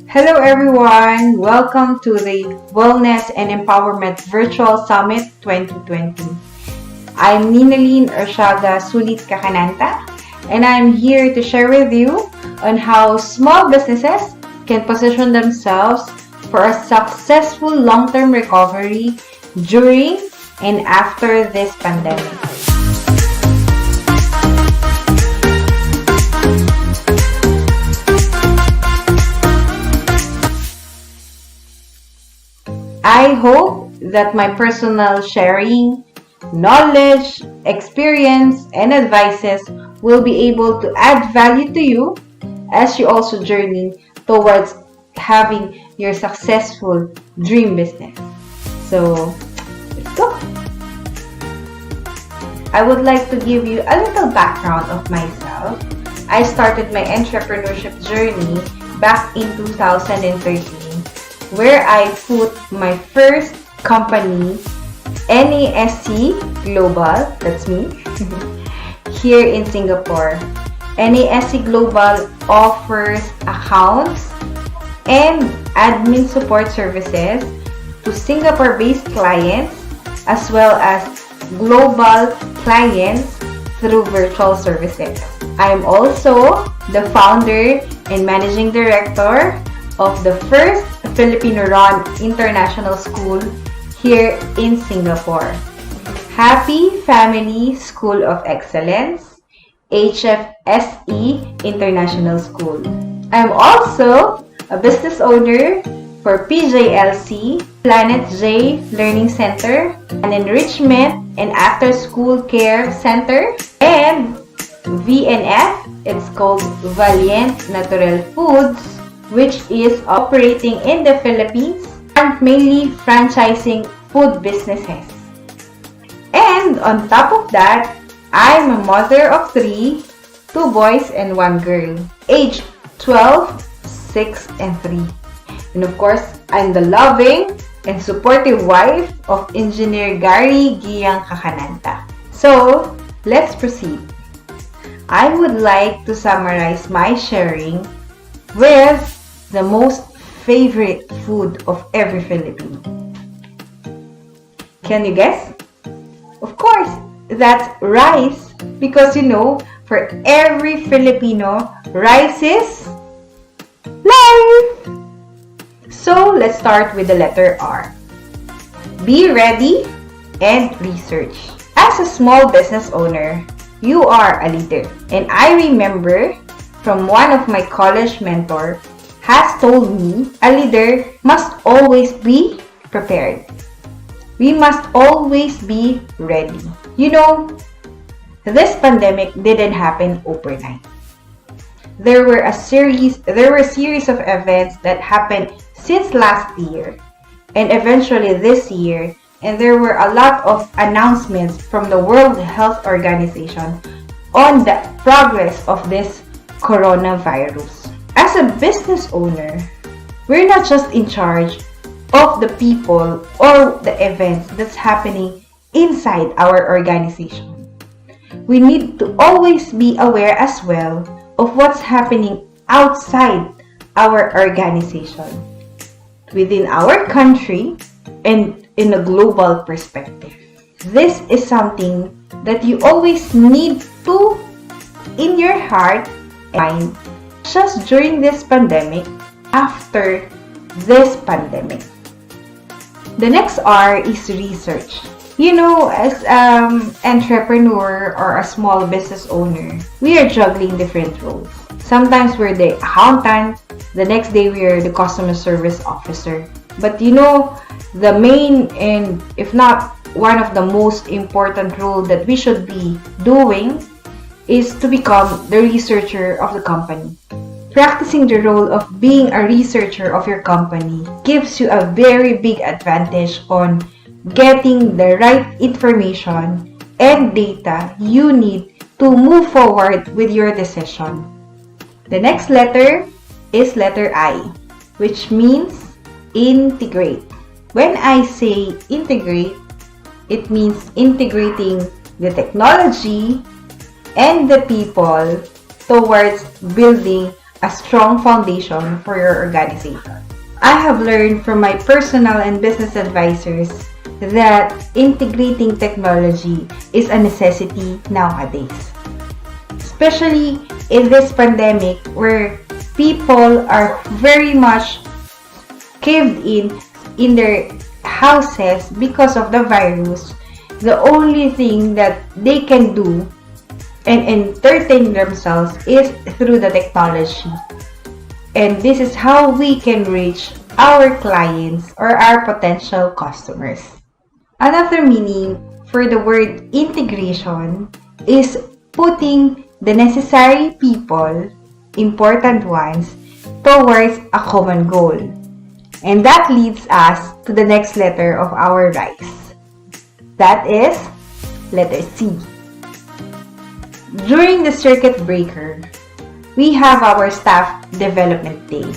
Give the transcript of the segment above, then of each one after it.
Hello everyone! Welcome to the Wellness and Empowerment Virtual Summit 2020. I'm Ninalyn Sulit-Cacananta and I'm here to share with you on how small businesses can position themselves for a successful long-term recovery during and after this pandemic. I hope that my personal sharing, knowledge, experience, and advices will be able to add value to you as you also journey towards having your successful dream business. So, let's go! I would like to give you a little background of myself. I started my entrepreneurship journey back in 2013, where I put my first company, NASC Global, that's me, here in Singapore. NASC Global offers accounts and admin support services to Singapore-based clients as well as global clients through virtual services. I am also the founder and managing director of the first Filipino-run international school here in Singapore, Happy Family School of Excellence, HFSE International School. I'm also a business owner for PJLC, Planet J Learning Center, an enrichment and after-school care center, and VNF, it's called Valiant Natural Foods, which is operating in the Philippines and mainly franchising food businesses. And on top of that, I'm a mother of 3, 2 boys and 1 girl, age 12, 6, and 3. And of course, I'm the loving and supportive wife of Engineer Gary Cacananta. So, let's proceed. I would like to summarize my sharing with the most favorite food of every Filipino. Can you guess? Of course, that's rice, because for every Filipino, rice is life! So, let's start with the letter R. Be ready and research. As a small business owner, you are a leader. And I remember from one of my college mentors has told me a leader must always be prepared. We must always be ready. This pandemic didn't happen overnight. There were a series of events that happened since last year and eventually this year, and there were a lot of announcements from the World Health Organization on the progress of this coronavirus. As a business owner, we're not just in charge of the people or the events that's happening inside our organization. We need to always be aware as well of what's happening outside our organization, within our country, and in a global perspective. This is something that you always need to, in your heart and mind, just during this pandemic, after this pandemic. The next R is research. As an entrepreneur or a small business owner, we are juggling different roles. Sometimes we're the accountant, the next day we are the customer service officer. But the main and if not one of the most important role that we should be doing is to become the researcher of the company. Practicing the role of being a researcher of your company gives you a very big advantage on getting the right information and data you need to move forward with your decision. The next letter is letter I, which means integrate. When I say integrate, it means integrating the technology and the people towards building a strong foundation for your organization. I have learned from my personal and business advisors that integrating technology is a necessity nowadays. Especially in this pandemic where people are very much caved in their houses because of the virus. The only thing that they can do and entertain themselves is through the technology. And this is how we can reach our clients or our potential customers. Another meaning for the word integration is putting the necessary people, important ones, towards a common goal. And that leads us to the next letter of our RISE. That is letter C. During the circuit breaker, we have our staff development day.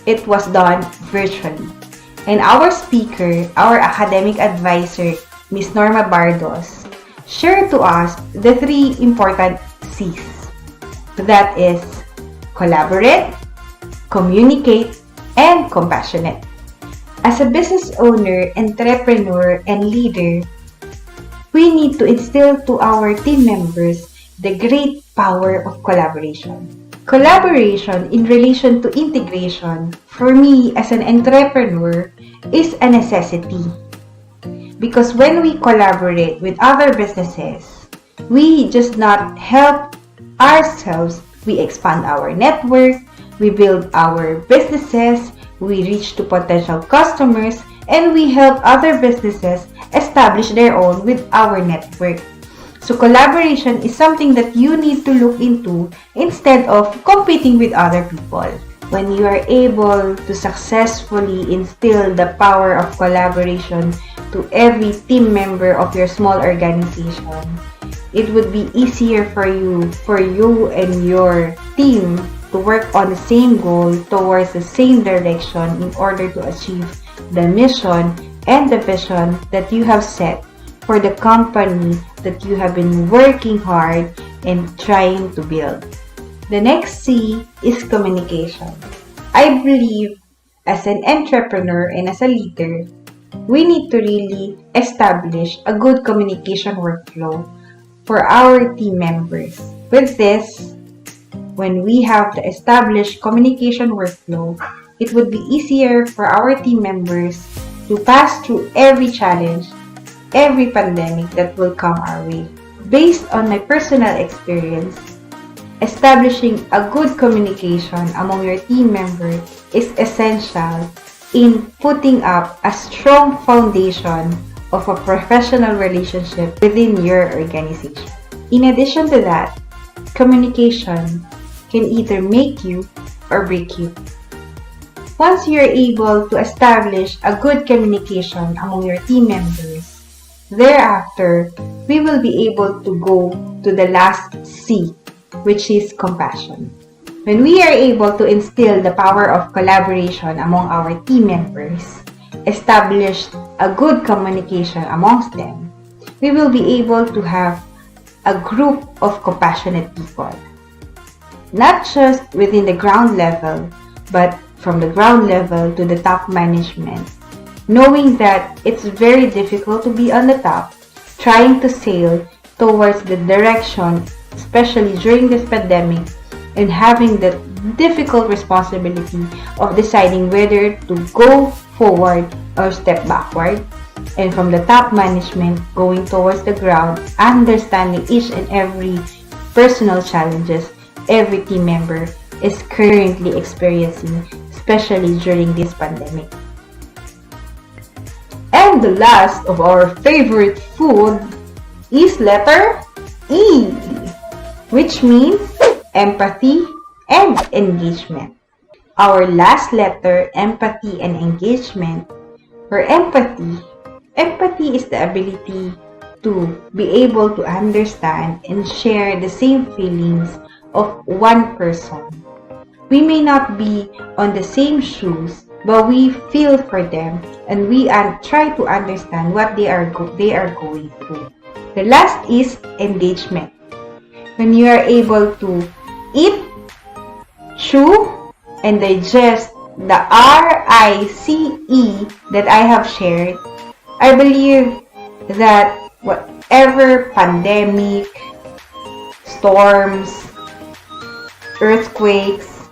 It was done virtually. And our speaker, our academic advisor, Ms. Norma Bardos, shared to us the 3 important C's. That is collaborate, communicate, and compassionate. As a business owner, entrepreneur, and leader, we need to instill to our team members the great power of collaboration. Collaboration in relation to integration, for me as an entrepreneur, is a necessity. Because when we collaborate with other businesses, we just not help ourselves, we expand our network, we build our businesses, we reach to potential customers, and we help other businesses establish their own with our network. So collaboration is something that you need to look into instead of competing with other people. When you are able to successfully instill the power of collaboration to every team member of your small organization, it would be easier for you and your team to work on the same goal towards the same direction in order to achieve the mission and the vision that you have set for the company that you have been working hard and trying to build. The next C is communication. I believe as an entrepreneur and as a leader, we need to really establish a good communication workflow for our team members. With this, when we have the established communication workflow, it would be easier for our team members to pass through every challenge, every pandemic that will come our way. Based on my personal experience, establishing a good communication among your team members is essential in putting up a strong foundation of a professional relationship within your organization. In addition to that, communication can either make you or break you. Once you're able to establish a good communication among your team members, thereafter, we will be able to go to the last C, which is compassion. When we are able to instill the power of collaboration among our team members, establish a good communication amongst them, we will be able to have a group of compassionate people. Not just within the ground level, but from the ground level to the top management, knowing that it's very difficult to be on the top, trying to sail towards the direction, especially during this pandemic, and having the difficult responsibility of deciding whether to go forward or step backward, and from the top management going towards the ground, understanding each and every personal challenges every team member is currently experiencing, especially during this pandemic. And the last of our favorite food is letter E, which means empathy and engagement. Our last letter, empathy and engagement, for empathy is the ability to be able to understand and share the same feelings of one person. We may not be on the same shoes, but we feel for them and we try to understand what they are going through. The last is engagement. When you are able to eat, chew and digest the RICE that I have shared, I believe that whatever pandemic, storms, earthquakes,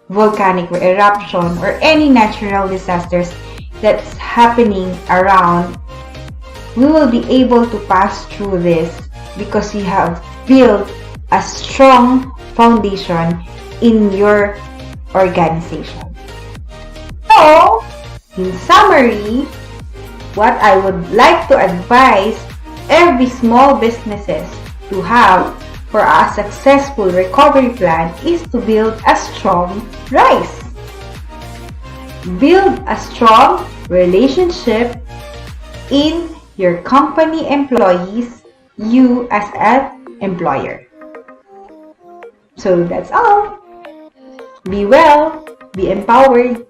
volcanic eruption, or any natural disasters that's happening around, we will be able to pass through this because you have built a strong foundation in your organization. So, in summary, what I would like to advise every small businesses to have for a successful recovery plan is to build a strong RISE. Build a strong relationship in your company employees, you as an employer. So that's all. Be well, be empowered.